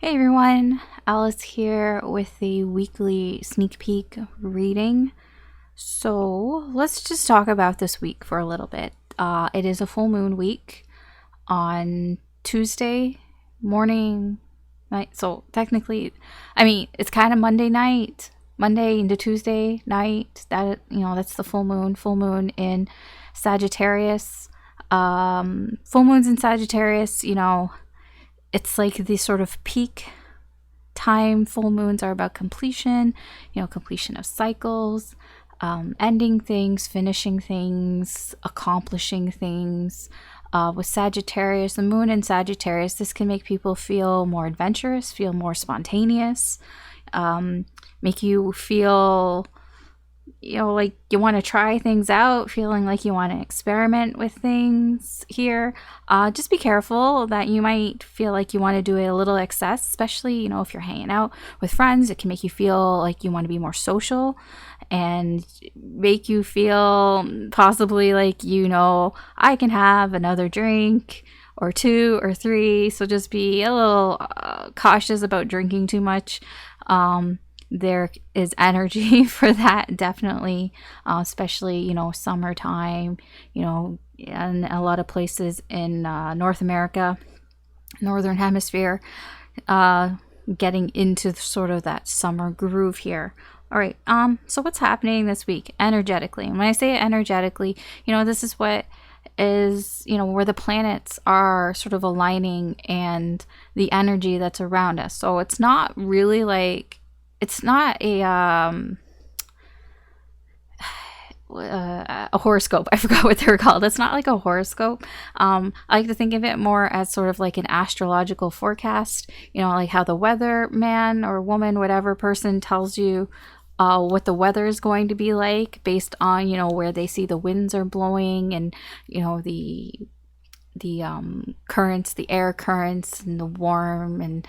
Hey everyone, Alice here with the weekly sneak peek reading. So let's just talk about this week for a little bit. It is a full moon week on Tuesday morning, night. So technically, it's kind of Monday night, Monday into Tuesday night. That's the full moon. Full moon in Sagittarius. Full moons in Sagittarius. It's like the sort of peak time. Full moons are about completion, completion of cycles, ending things, finishing things, accomplishing things. With Sagittarius, the moon in Sagittarius, this can make people feel more adventurous, feel more spontaneous, make you feel like you want to try things out, feeling like you want to experiment with things here. Just be careful that you might feel like you want to do it a little excess, especially, if you're hanging out with friends. It can make you feel like you want to be more social and make you feel possibly like, I can have another drink or two or three. So just be a little cautious about drinking too much. There is energy for that, definitely, especially, summertime, and a lot of places in North America, Northern Hemisphere, getting into sort of that summer groove here. All right, so what's happening this week energetically? And when I say energetically, this is what is, where the planets are sort of aligning and the energy that's around us. So it's not really like, it's not a horoscope. I forgot what they're called. It's not like a horoscope. I like to think of it more as sort of like an astrological forecast, like how the weather man or woman, whatever person tells you what the weather is going to be like based on, where they see the winds are blowing and, the currents, the air currents, and the warm and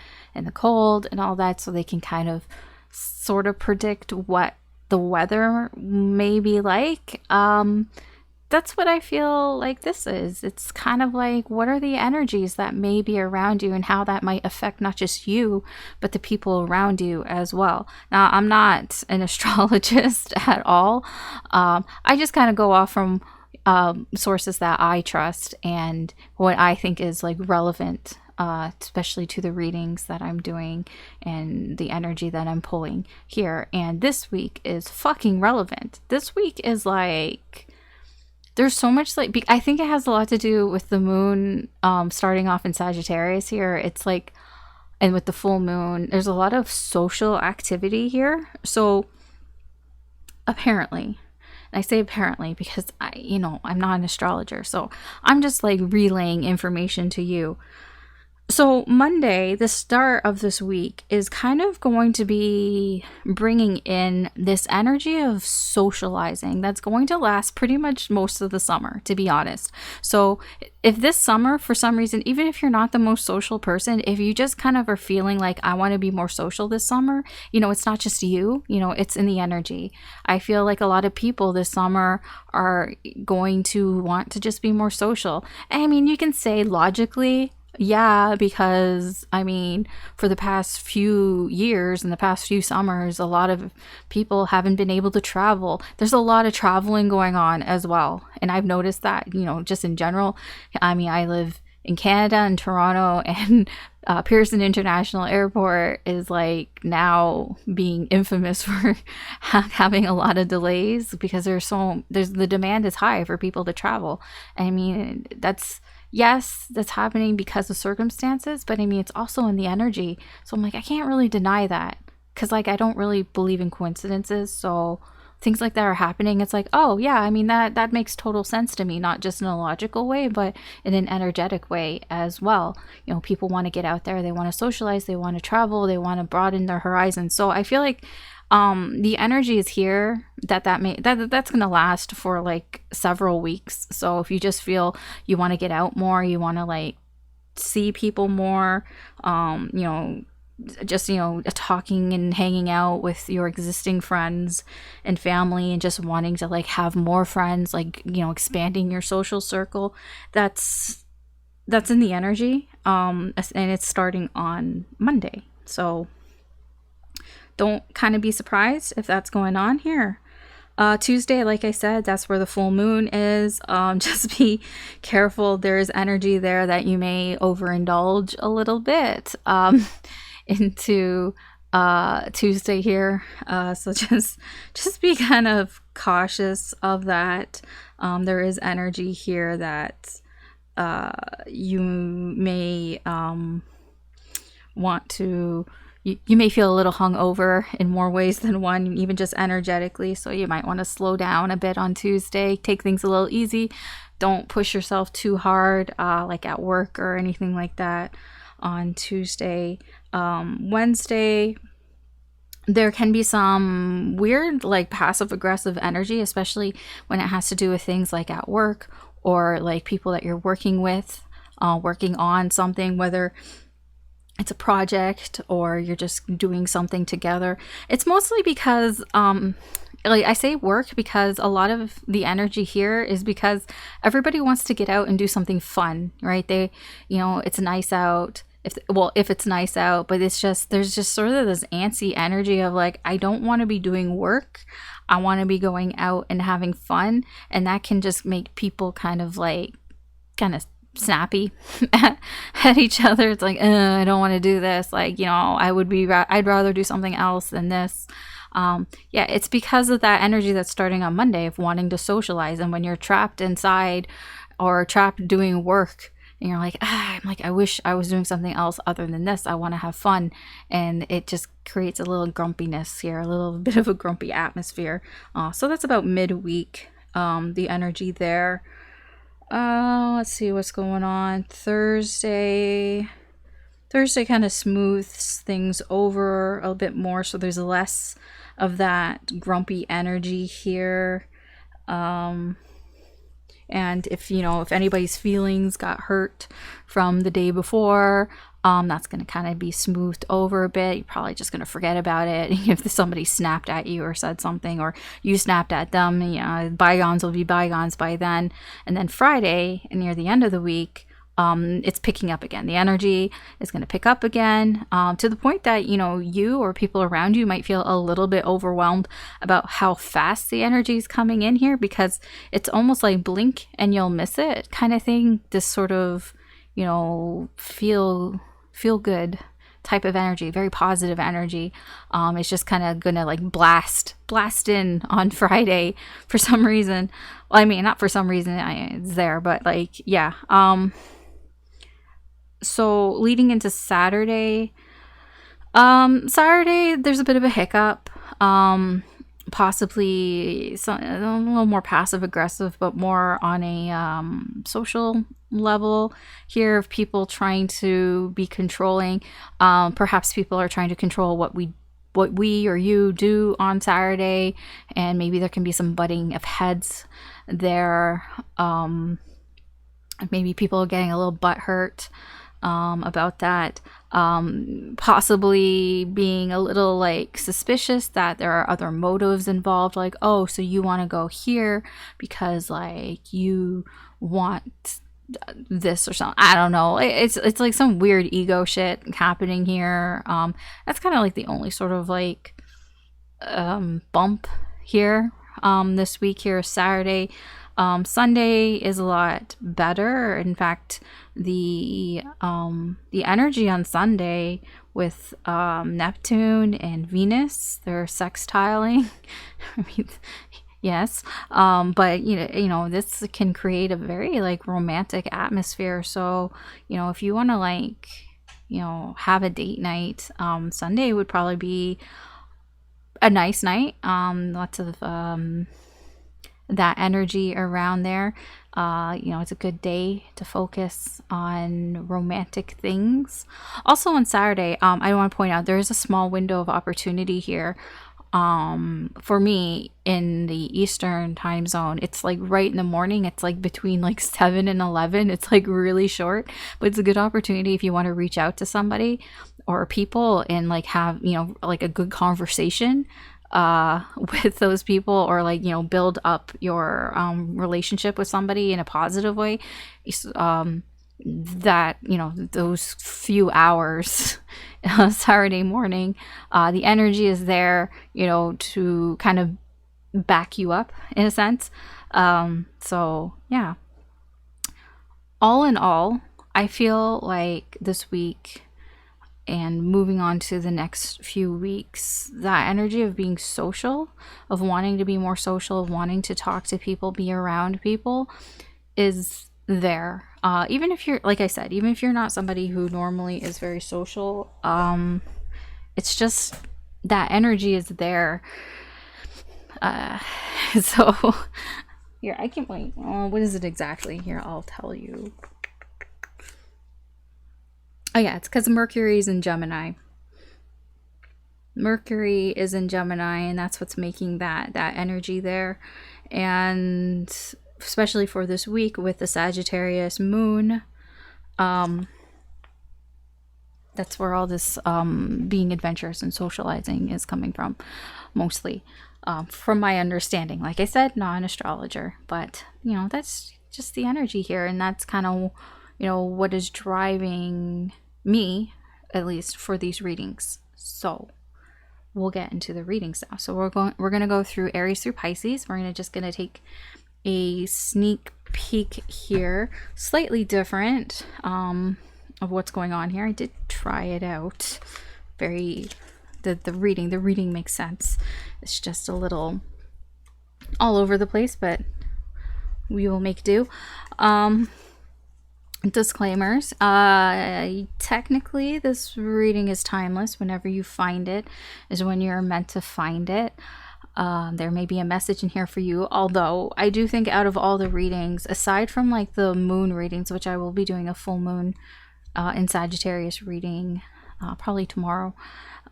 the cold and all that, so they can kind of sort of predict what the weather may be like. That's what I feel like this is. It's kind of like, what are the energies that may be around you and how that might affect not just you, but the people around you as well. Now, I'm not an astrologist at all. I just kind of go off from sources that I trust and what I think is like relevant, especially to the readings that I'm doing and the energy that I'm pulling here. And this week is fucking relevant. This week is like, there's so much like, I think it has a lot to do with the moon starting off in Sagittarius here. It's like, and with the full moon, there's a lot of social activity here. So apparently, and I say apparently because I'm not an astrologer, so I'm just like relaying information to you. So Monday, the start of this week, is kind of going to be bringing in this energy of socializing that's going to last pretty much most of the summer, to be honest. So if this summer, for some reason, even if you're not the most social person, if you just kind of are feeling like, I want to be more social this summer, it's not just you, it's in the energy. I feel like a lot of people this summer are going to want to just be more social. I mean, you can say logically, yeah, because for the past few years and the past few summers, a lot of people haven't been able to travel. There's a lot of traveling going on as well. And I've noticed that, just in general. I live in Canada, in Toronto, and Pearson International Airport is like now being infamous for having a lot of delays because the demand is high for people to travel. Yes, that's happening because of circumstances, but it's also in the energy. So I'm like, I can't really deny that because I don't really believe in coincidences. So things like that are happening. It's like, oh yeah, that makes total sense to me, not just in a logical way, but in an energetic way as well. People want to get out there, they want to socialize, they want to travel, they want to broaden their horizons. So I feel like the energy is here that's going to last for like several weeks. So if you just feel you want to get out more, you want to like see people more, just talking and hanging out with your existing friends and family and just wanting to like have more friends, like expanding your social circle, that's that's in the energy, and it's starting on Monday. So don't kind of be surprised if that's going on here. Tuesday, like I said, that's where the full moon is. Just be careful. There is energy there that you may overindulge a little bit into Tuesday here. So just be kind of cautious of that. There is energy here that you may want to. You may feel a little hungover in more ways than one, even just energetically. So you might want to slow down a bit on Tuesday. Take things a little easy. Don't push yourself too hard, like at work or anything like that on Tuesday. Wednesday, there can be some weird, like passive aggressive energy, especially when it has to do with things like at work or like people that you're working with, working on something, whether it's a project or you're just doing something together. It's mostly because like I say work because a lot of the energy here is because everybody wants to get out and do something fun, right? It's nice out. If it's nice out, but there's just sort of this antsy energy of like, I don't want to be doing work. I want to be going out and having fun. And that can just make people kind of snappy at each other. It's like, I don't want to do this. Like, I'd rather do something else than this. It's because of that energy that's starting on Monday of wanting to socialize. And when you're trapped inside or trapped doing work and you're like, I wish I was doing something else other than this. I want to have fun. And it just creates a little grumpiness here, a little bit of a grumpy atmosphere. So that's about midweek, the energy there. Let's see what's going on. Thursday kind of smooths things over a bit more, so there's less of that grumpy energy here. And if anybody's feelings got hurt from the day before, that's going to kind of be smoothed over a bit. You're probably just going to forget about it. If somebody snapped at you or said something or you snapped at them, bygones will be bygones by then. And then Friday, near the end of the week, it's picking up again. The energy is going to pick up again, to the point that, you or people around you might feel a little bit overwhelmed about how fast the energy is coming in here, because it's almost like blink and you'll miss it kind of thing. This sort of, feel good type of energy, very positive energy. It's just kind of gonna like blast in on Friday for some reason. Well, I mean, not for some reason, it's there, but like, yeah. So leading into Saturday, there's a bit of a hiccup. Possibly a little more passive aggressive, but more on a social level here of people trying to be controlling. Perhaps people are trying to control what we or you do on Saturday, and maybe there can be some butting of heads there. Maybe people are getting a little butthurt about that. Possibly being a little like suspicious that there are other motives involved, like, oh, so you want to go here because like you want this or something. I don't know. It's like some weird ego shit happening here. That's kind of like the only sort of like bump here this week here, Saturday. Sunday is a lot better. In fact, the energy on Sunday with Neptune and Venus, they're sextiling. I mean, yes, but this can create a very like romantic atmosphere. So if you want to like have a date night, Sunday would probably be a nice night. Lots of that energy around there. It's a good day to focus on romantic things. Also on Saturday, I want to point out there is a small window of opportunity here. For me in the Eastern time zone, it's like right in the morning. It's like between like 7 and 11. It's like really short, but it's a good opportunity if you want to reach out to somebody or people and like have, like a good conversation with those people, or like build up your relationship with somebody in a positive way. that, those few hours Saturday morning, the energy is there, to kind of back you up in a sense. So yeah, all in all, I feel like this week and moving on to the next few weeks, that energy of being social, of wanting to be more social, of wanting to talk to people, be around people, is there. Even if you're, like I said, even if you're not somebody who normally is very social, it's just that energy is there. So here, I can't wait. What is it exactly? Here, I'll tell you. Oh yeah, it's because Mercury is in Gemini. Mercury is in Gemini, and that's what's making that energy there. And especially for this week with the Sagittarius moon, that's where all this being adventurous and socializing is coming from, mostly. From my understanding, like I said, not an astrologer, but that's just the energy here, and that's kind of what is driving me, at least for these readings. So we'll get into the readings now. So we're going to go through Aries through Pisces. We're just going to take a sneak peek here, slightly different of what's going on here. I did try it out. The reading makes sense. It's just a little all over the place, but we will make do. Disclaimers. Technically, this reading is timeless. Whenever you find it is when you're meant to find it. There may be a message in here for you, although I do think out of all the readings, aside from like the moon readings, which I will be doing a full moon in Sagittarius reading probably tomorrow,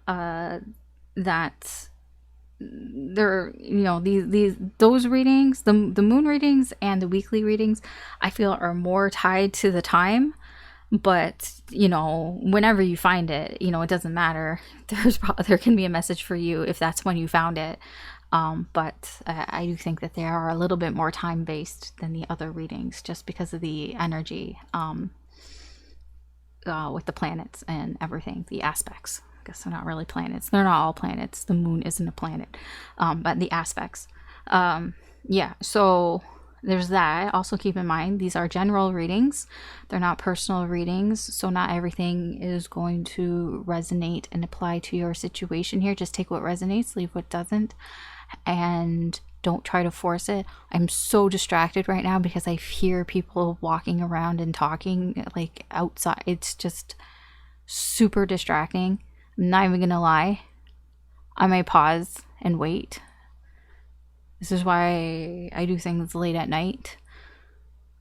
that there, those readings, the moon readings and the weekly readings, I feel are more tied to the time. But whenever you find it, it doesn't matter. There can be a message for you if that's when you found it. But I do think that they are a little bit more time based than the other readings, just because of the energy with the planets and everything, the aspects. I guess they're not really planets. They're not all planets. The moon isn't a planet, but the aspects. Yeah, so there's that. Also keep in mind, these are general readings. They're not personal readings, so not everything is going to resonate and apply to your situation here. Just take what resonates, leave what doesn't, and don't try to force it. I'm so distracted right now because I hear people walking around and talking like outside. It's just super distracting. I'm not even gonna lie. I may pause and wait. This is why I do things late at night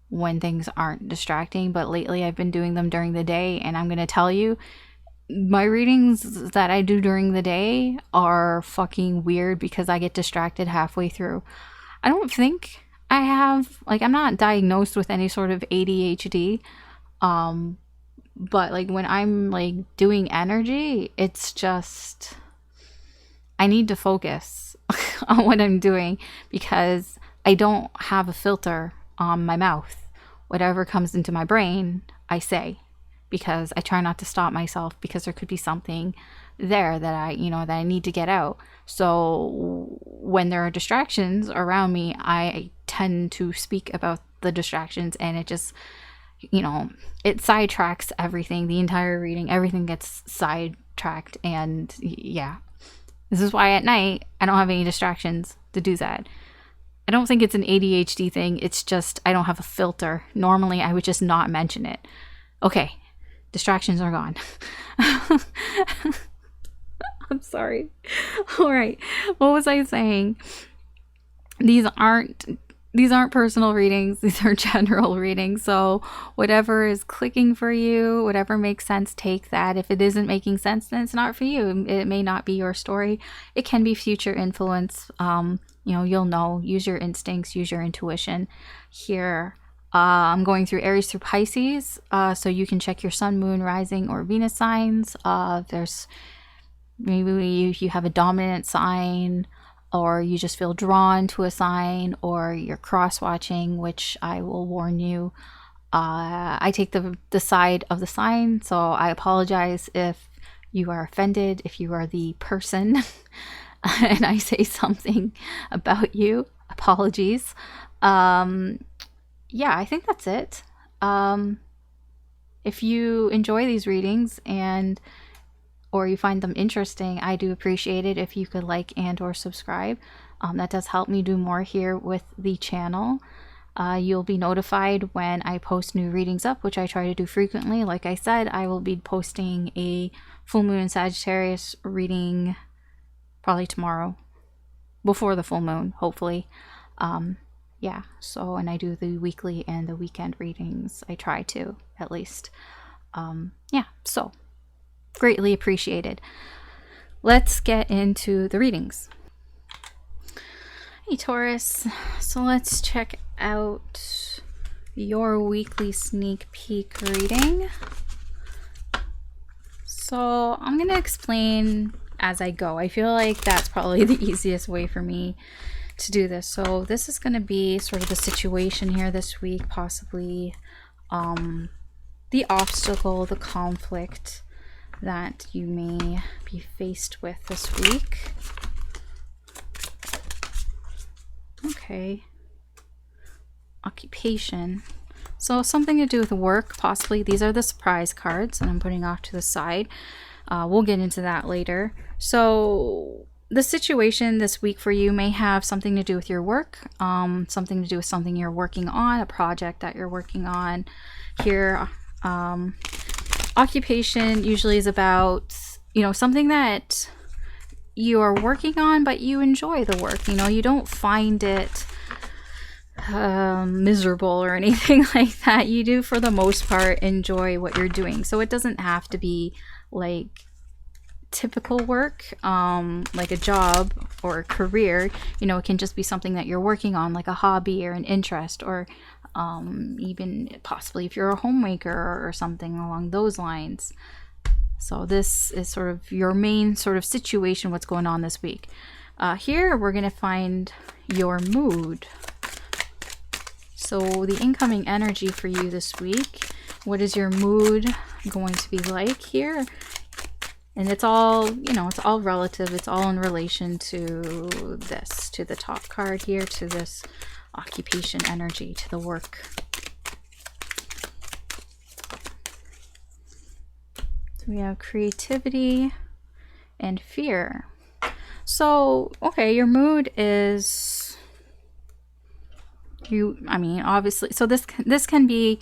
when things aren't distracting, but lately I've been doing them during the day, and I'm gonna tell you, my readings that I do during the day are fucking weird because I get distracted halfway through. I don't think I have, I'm not diagnosed with any sort of ADHD, but when I'm doing energy, it's just, I need to focus on what I'm doing because I don't have a filter on my mouth. Whatever comes into my brain, I say, because I try not to stop myself because there could be something there that I need to get out. So when there are distractions around me, I tend to speak about the distractions, and it just, it sidetracks everything. The entire reading, everything gets sidetracked, and yeah. This is why at night, I don't have any distractions to do that. I don't think it's an ADHD thing. It's just I don't have a filter. Normally, I would just not mention it. Okay, distractions are gone. I'm sorry. All right, what was I saying? These aren't personal readings. These are general readings. So whatever is clicking for you, whatever makes sense, take that. If it isn't making sense, then it's not for you. It may not be your story. It can be future influence. You'll know. Use your instincts. Use your intuition. Here, I'm going through Aries through Pisces. So you can check your sun, moon, rising, or Venus signs. There's maybe if you have a dominant sign, or you just feel drawn to a sign, or you're cross-watching, which I will warn you, I take the side of the sign, so I apologize if you are offended, if you are the person and I say something about you. Apologies. Yeah, I think that's it. If you enjoy these readings or you find them interesting, I do appreciate it if you could like and or subscribe. That does help me do more here with the channel. You'll be notified when I post new readings up, which I try to do frequently. Like I said, I will be posting a full moon in Sagittarius reading probably tomorrow, before the full moon, hopefully. Yeah, so, and I do the weekly and the weekend readings. I try to, at least. Yeah, so greatly appreciated. Let's get into the readings. Hey Taurus, so let's check out your weekly sneak peek reading. So I'm going to explain as I go. I feel like that's probably the easiest way for me to do this. So this is going to be sort of the situation here this week, possibly the obstacle, the conflict that you may be faced with this week. Okay. Occupation. So something to do with work, possibly. These are the surprise cards that I'm putting off to the side. We'll get into that later. So the situation this week for you may have something to do with your work, something to do with something you're working on, a project that you're working on. Here, occupation usually is about, you know, something that you are working on, but you enjoy the work. You know, you don't find it miserable or anything like that. You do, for the most part, enjoy what you're doing. So it doesn't have to be like typical work, like a job or a career. You know, it can just be something that you're working on, like a hobby or an interest, or even possibly if you're a homemaker or something along those lines. So this is sort of your main sort of situation, what's going on this week. Here we're going to find your mood. So the incoming energy for you this week, what is your mood going to be like here? And it's all, you know, it's all relative. It's all in relation to this, to the top card here, to this occupation energy, to the work. So we have creativity and fear. So, okay, your mood is, I mean, obviously, so this can be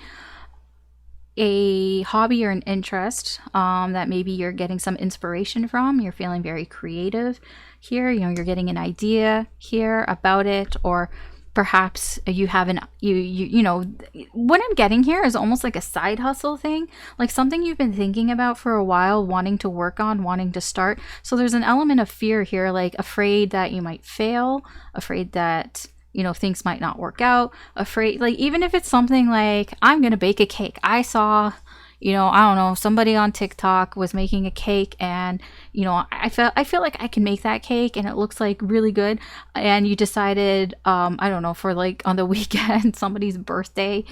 a hobby or an interest that maybe you're getting some inspiration from. You're feeling very creative here. You know, you're getting an idea here about it, or perhaps you have you know, what I'm getting here is almost like a side hustle thing, like something you've been thinking about for a while, wanting to work on, wanting to start. So there's an element of fear here, like afraid that you might fail, afraid that, you know, things might not work out, afraid, like, even if it's something like, I'm gonna bake a cake. I saw, you know, I don't know, somebody on TikTok was making a cake, and, you know, I feel like I can make that cake and it looks like really good. And you decided, I don't know, for like on the weekend, somebody's birthday,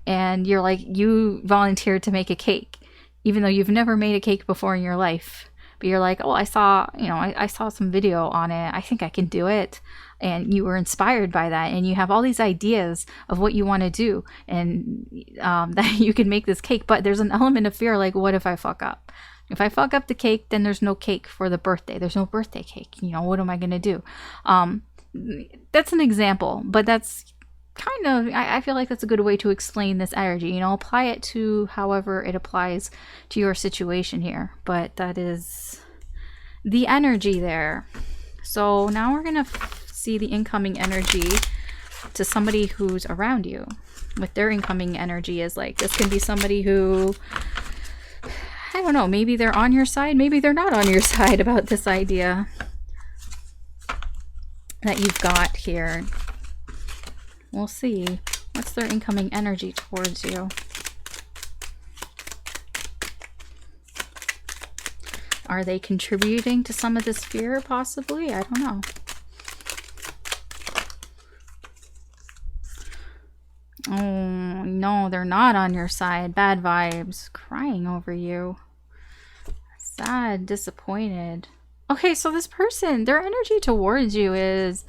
and you're like, you volunteered to make a cake, even though you've never made a cake before in your life. But you're like, oh, I saw, you know, I saw some video on it. I think I can do it. And you were inspired by that, and you have all these ideas of what you want to do, and that you can make this cake. But there's an element of fear, like, what if I fuck up? If I fuck up the cake, then there's no cake for the birthday. There's no birthday cake. You know, what am I going to do? That's an example, but that's kind of, I feel like that's a good way to explain this energy. You know, apply it to however it applies to your situation here. But that is the energy there. So now we're going to see the incoming energy to somebody who's around you, what their incoming energy is like. This can be somebody who, I don't know, maybe they're on your side, maybe they're not on your side about this idea that you've got here. We'll see. What's their incoming energy towards you? Are they contributing to some of this fear, possibly? I don't know. Oh, no, they're not on your side. Bad vibes. Crying over you. Sad, disappointed. Okay, so this person, their energy towards you is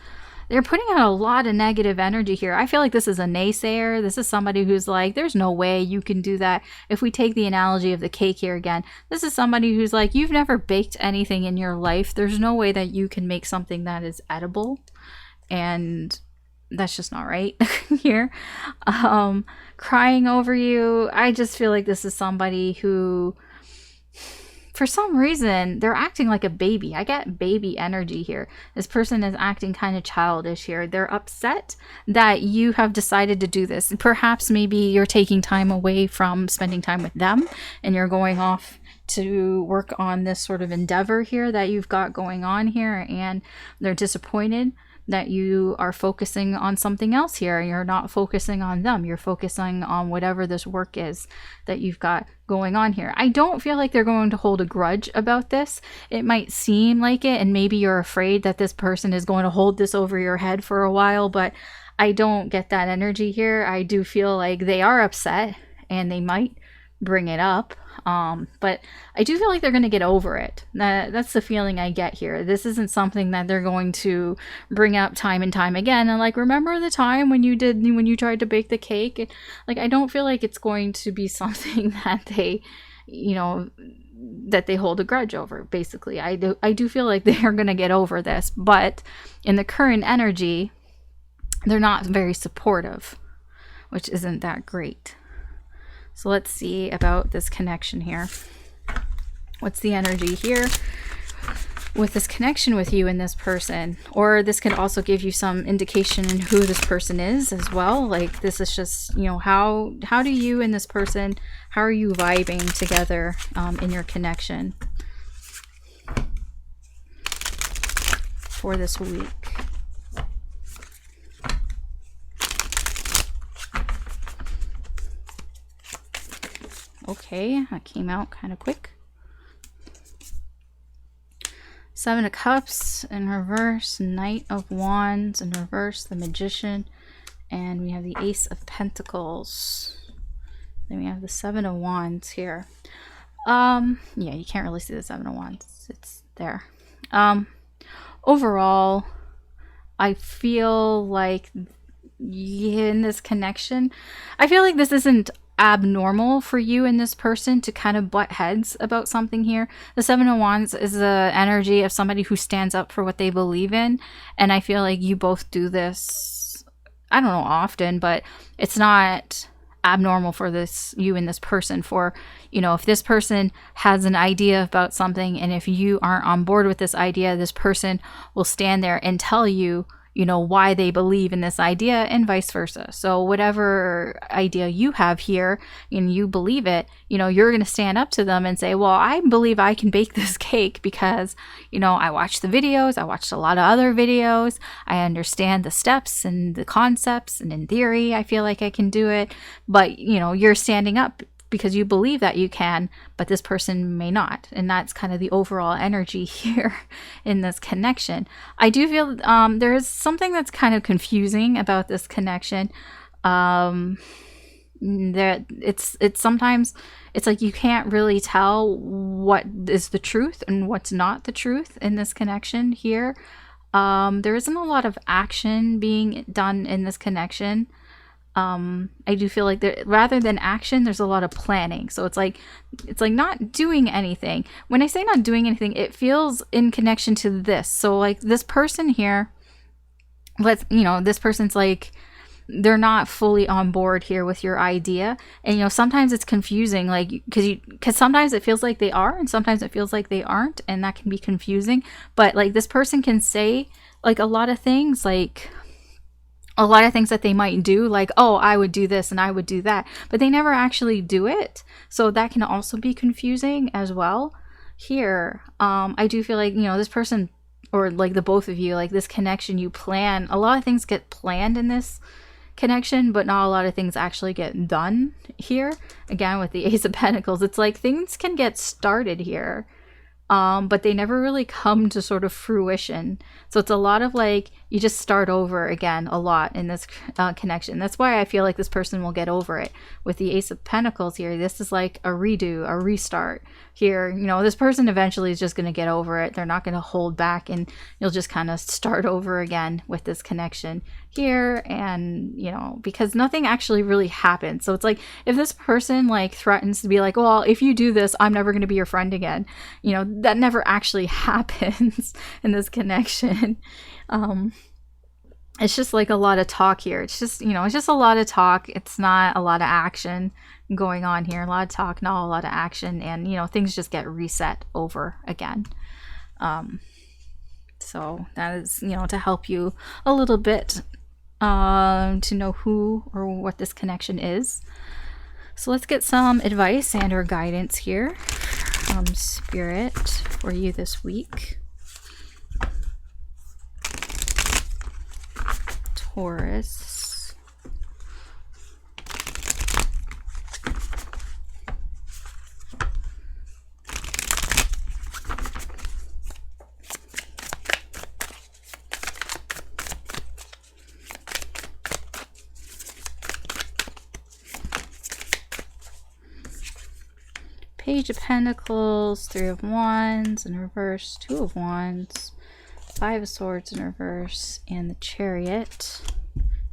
they're putting out a lot of negative energy here. I feel like this is a naysayer. This is somebody who's like, there's no way you can do that. If we take the analogy of the cake here again, this is somebody who's like, you've never baked anything in your life. There's no way that you can make something that is edible. And that's just not right here. Crying over you. I just feel like this is somebody who, for some reason, they're acting like a baby. I get baby energy here. This person is acting kind of childish here. They're upset that you have decided to do this. Perhaps maybe you're taking time away from spending time with them and you're going off to work on this sort of endeavor here that you've got going on here, and they're disappointed that you are focusing on something else here. You're not focusing on them. You're focusing on whatever this work is that you've got going on here. I don't feel like they're going to hold a grudge about this. It might seem like it, and maybe you're afraid that this person is going to hold this over your head for a while, but I don't get that energy here. I do feel like they are upset and they might bring it up. But I do feel like they're going to get over it. That's the feeling I get here. This isn't something that they're going to bring up time and time again. And like, remember the time when you tried to bake the cake? Like, I don't feel like it's going to be something that they, that they hold a grudge over. Basically, I do feel like they are going to get over this. But in the current energy, they're not very supportive, which isn't that great. So let's see about this connection here. What's the energy here with this connection with you and this person? Or this could also give you some indication in who this person is as well. Like, this is just, how do you and this person, how are you vibing together in your connection for this week? Okay, that came out kind of quick. Seven of Cups in reverse, Knight of Wands in reverse, the Magician, and we have the Ace of Pentacles. Then we have the Seven of Wands here. Yeah, you can't really see the Seven of Wands. It's there. Overall, I feel like in this connection, I feel like this isn't abnormal for you and this person to kind of butt heads about something here. The Seven of Wands is the energy of somebody who stands up for what they believe in, and I feel like you both do this, I don't know, often, but it's not abnormal for you and this person. For, if this person has an idea about something and if you aren't on board with this idea, this person will stand there and tell you why they believe in this idea, and vice versa. So whatever idea you have here and you believe it, you're going to stand up to them and say, well, I believe I can bake this cake because, I watched the videos. I watched a lot of other videos. I understand the steps and the concepts, and in theory, I feel like I can do it. But, you're standing up because you believe that you can, but this person may not. And that's kind of the overall energy here in this connection. I do feel there is something that's kind of confusing about this connection. That it's sometimes it's like you can't really tell what is the truth and what's not the truth in this connection here. There isn't a lot of action being done in this connection. I do feel like rather than action, there's a lot of planning. So it's like not doing anything. When I say not doing anything, it feels in connection to this. So like this person here, this person's like, they're not fully on board here with your idea. And, sometimes it's confusing, like, because sometimes it feels like they are, and sometimes it feels like they aren't. And that can be confusing. But like this person can say like a lot of things, like, a lot of things that they might do, like, oh, I would do this and I would do that, but they never actually do it. So that can also be confusing as well here. I do feel like, this person, or like the both of you, like this connection, you plan, a lot of things get planned in this connection, but not a lot of things actually get done here. Again, with the Ace of Pentacles, it's like things can get started here. but they never really come to sort of fruition. So it's a lot of like, you just start over again a lot in this connection. That's why I feel like this person will get over it. With the Ace of Pentacles here, this is like a redo, a restart here. You know, this person eventually is just going to get over it. They're not going to hold back, and you'll just kind of start over again with this connection here. And, you know, because nothing actually really happens. So it's like, if this person like threatens to be like, well, if you do this, I'm never going to be your friend again, you know, that never actually happens in this connection. It's just like a lot of talk here. It's just, you know, it's just a lot of talk. It's not a lot of action going on here. A lot of talk, not a lot of action. And, you know, things just get reset over again. So that is, you know, to help you a little bit to know who or what this connection is. So let's get some advice and or guidance here from Spirit for you this week. Taurus. Page of Pentacles, Three of Wands in reverse, Two of Wands, Five of Swords in reverse, and the Chariot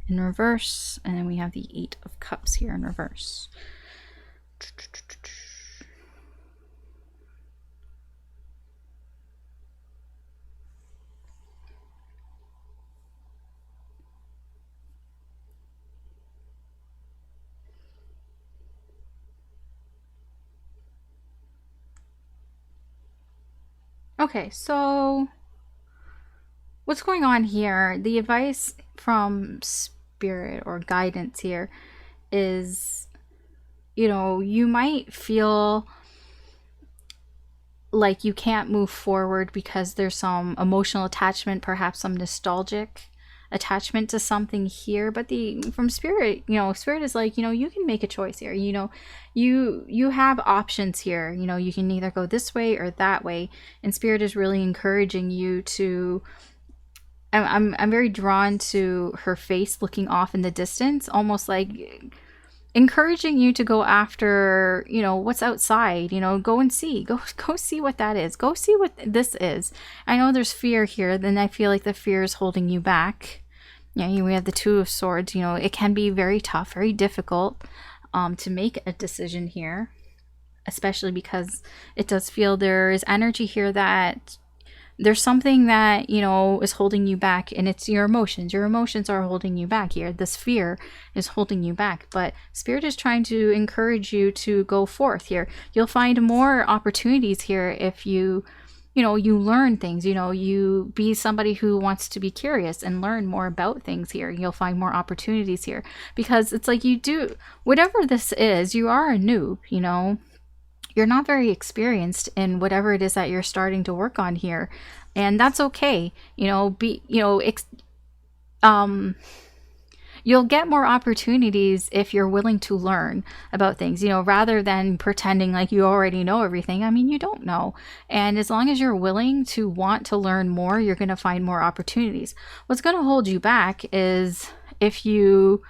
in reverse. And then we have the Eight of Cups here in reverse. Okay, so what's going on here? The advice from Spirit or guidance here is, you know, you might feel like you can't move forward because there's some emotional attachment, perhaps some nostalgic attachment to something here. But from Spirit, you know, Spirit is like, you know, you can make a choice here. You know, you have options here. You know, you can either go this way or that way. And Spirit is really encouraging you to, I'm very drawn to her face looking off in the distance, almost like encouraging you to go after, you know, what's outside. You know, go and see, go see what that is, go see what this is. I know there's fear here, then I feel like the fear is holding you back. Yeah, we have the Two of Swords. You know, it can be very tough, very difficult to make a decision here, especially because it does feel there is energy here that there's something that, you know, is holding you back, and it's your emotions. Your emotions are holding you back here. This fear is holding you back, but Spirit is trying to encourage you to go forth here. You'll find more opportunities here if you know, you learn things, you know, you be somebody who wants to be curious and learn more about things here. You'll find more opportunities here, because it's like, you do, whatever this is, you are a noob, you know. You're not very experienced in whatever it is that you're starting to work on here, and that's okay. You know, you'll get more opportunities if you're willing to learn about things, you know, rather than pretending like you already know everything. I mean, you don't know. And as long as you're willing to want to learn more, you're going to find more opportunities. What's going to hold you back is if you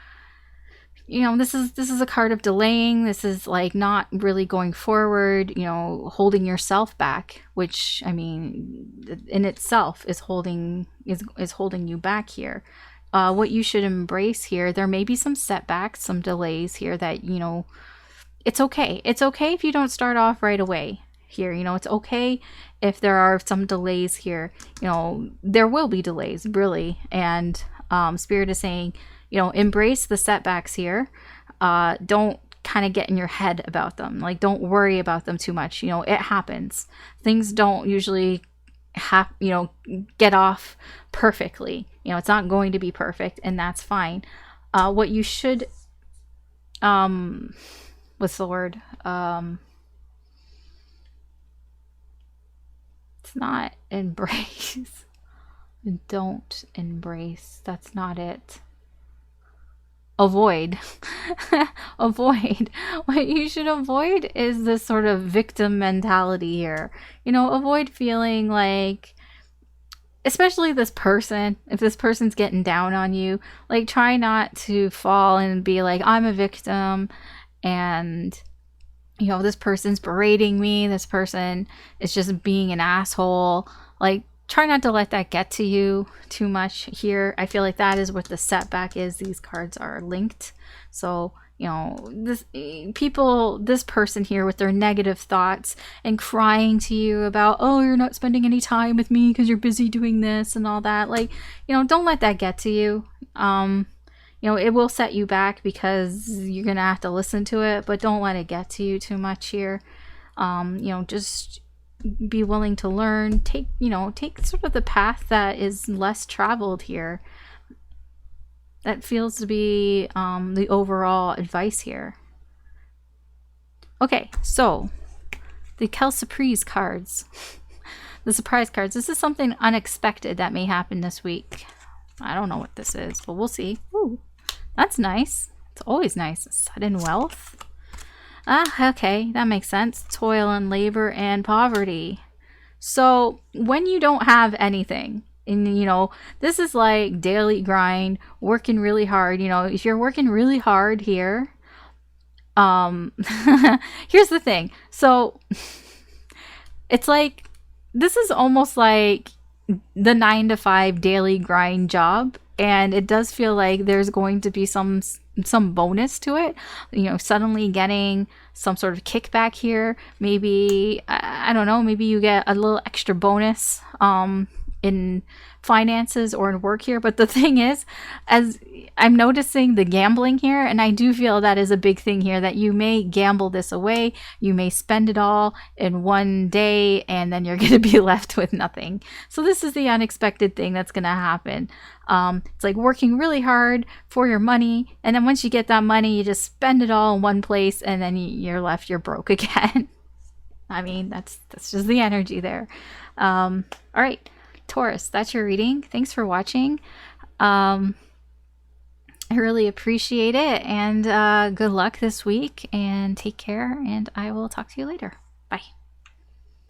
know, this is a card of delaying. This is like not really going forward, you know, holding yourself back, which, I mean, in itself is holding you back here. What you should embrace here, there may be some setbacks, some delays here that, you know, it's okay. It's okay if you don't start off right away here. You know, it's okay if there are some delays here. You know, there will be delays, really. And Spirit is saying, you know, embrace the setbacks here. Don't kind of get in your head about them. Like, don't worry about them too much. You know, it happens. Things don't usually you know, get off perfectly. You know, it's not going to be perfect, and that's fine. What you should, what's the word? It's not embrace. Don't embrace. That's not it. avoid. Avoid. What you should avoid is this sort of victim mentality here. Avoid feeling like, especially this person, if this person's getting down on you, like, try not to fall and be like, I'm a victim, and this person's berating me, this person is just being an asshole. Like, try not to let that get to you too much here. I feel like that is what the setback is. These cards are linked. So, this person here with their negative thoughts and crying to you about, oh, you're not spending any time with me because you're busy doing this and all that. Like, don't let that get to you. It will set you back because you're going to have to listen to it, but don't let it get to you too much here. Just be willing to learn. Take sort of the path that is less traveled here. That feels to be the overall advice here. Okay, so the Quelle Surprise cards. The surprise cards. This is something unexpected that may happen this week. I don't know what this is, but we'll see. Ooh, that's nice. It's always nice. Sudden wealth. Okay, that makes sense. Toil and labor and poverty. So when you don't have anything, and this is like daily grind, working really hard. If you're working really hard here, here's the thing. So it's like, this is almost like the 9-to-5 daily grind job, and it does feel like there's going to be some bonus to it. Suddenly getting some sort of kickback here. Maybe, I don't know, maybe you get a little extra bonus in finances or in work here. But the thing is, as I'm noticing the gambling here, and I do feel that is a big thing here, that you may gamble this away. You may spend it all in one day, and then you're going to be left with nothing. So this is the unexpected thing that's going to happen. It's like working really hard for your money, and then once you get that money, you just spend it all in one place, and then you're broke again. I mean, that's just the energy there. All right, Taurus, that's your reading. Thanks for watching. I really appreciate it, and good luck this week, and take care, and I will talk to you later. Bye.